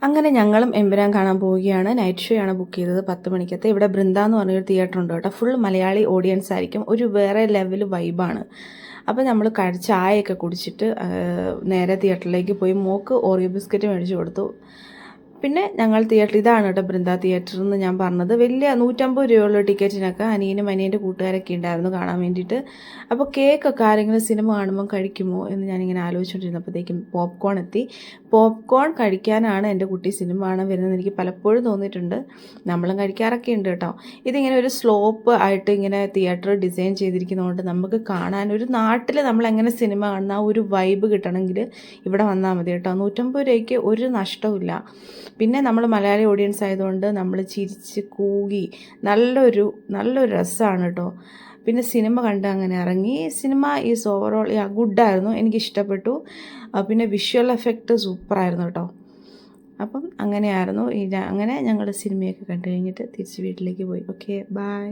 അങ്ങനെ ഞങ്ങളും എമ്പുരാൻ കാണാൻ പോവുകയാണ്. നൈറ്റ് ഷോ ആണ് ബുക്ക് ചെയ്തത് 10 മണിക്കത്തെ. ഇവിടെ ബൃന്ദ എന്ന് പറഞ്ഞൊരു തിയേറ്റർ ഉണ്ട് കേട്ടോ. ഫുൾ മലയാളി ഓഡിയൻസ് ആയിരിക്കും. ഒരു വേറെ ലെവൽ വൈബാണ്. അപ്പോൾ നമ്മൾ ചായയൊക്കെ കുടിച്ചിട്ട് നേരെ തിയേറ്ററിലേക്ക് പോയി. മോൾക്ക് ഓറിയോ ബിസ്ക്കറ്റ് മേടിച്ച് കൊടുത്തു. പിന്നെ ഞങ്ങൾ തിയേറ്റർ ഇതാണ് കേട്ടോ ബൃന്ദ തിയേറ്റർ എന്ന് ഞാൻ പറഞ്ഞത്. വലിയ 150 രൂപയുള്ള ടിക്കറ്റിനൊക്കെ അനിയനും അനിയൻ്റെ കൂട്ടുകാരൊക്കെ ഉണ്ടായിരുന്നു കാണാൻ വേണ്ടിയിട്ട്. അപ്പോൾ കേക്കൊക്കെ ആരെങ്കിലും സിനിമ കാണുമ്പോൾ കഴിക്കുമോ എന്ന് ഞാനിങ്ങനെ ആലോചിച്ചുകൊണ്ടിരുന്നപ്പോഴത്തേക്കും പോപ്കോൺ എത്തി. പോപ്കോൺ കഴിക്കാനാണ് എൻ്റെ കുട്ടി സിനിമ കാണാൻ വരുന്നതെന്ന് എനിക്ക് പലപ്പോഴും തോന്നിയിട്ടുണ്ട്. നമ്മളും കഴിക്കാറൊക്കെ ഉണ്ട് കേട്ടോ. ഇതിങ്ങനെ ഒരു സ്ലോപ്പ് ആയിട്ട് ഇങ്ങനെ തിയേറ്റർ ഡിസൈൻ ചെയ്തിരിക്കുന്നതുകൊണ്ട് നമുക്ക് കാണാൻ ഒരു നാട്ടിൽ നമ്മളെങ്ങനെ സിനിമ കാണുന്ന ആ ഒരു വൈബ് കിട്ടണമെങ്കിൽ ഇവിടെ വന്നാൽ മതി കേട്ടോ. 150 രൂപയ്ക്ക് ഒരു നഷ്ടവുമില്ല. പിന്നെ നമ്മൾ മലയാളി ഓഡിയൻസ് ആയതുകൊണ്ട് നമ്മൾ ചിരിച്ച് കൂകി നല്ലൊരു രസമാണ് കേട്ടോ. പിന്നെ സിനിമ കണ്ട് അങ്ങനെ ഇറങ്ങി. സിനിമ ഈസ് ഓവറോൾ ഗുഡായിരുന്നു, എനിക്കിഷ്ടപ്പെട്ടു. പിന്നെ വിഷ്വൽ എഫക്റ്റ് സൂപ്പറായിരുന്നു കേട്ടോ. അപ്പം അങ്ങനെയായിരുന്നു. അങ്ങനെ ഞങ്ങൾ സിനിമയൊക്കെ കണ്ടു കഴിഞ്ഞിട്ട് തിരിച്ച് വീട്ടിലേക്ക് പോയി. Okay, by.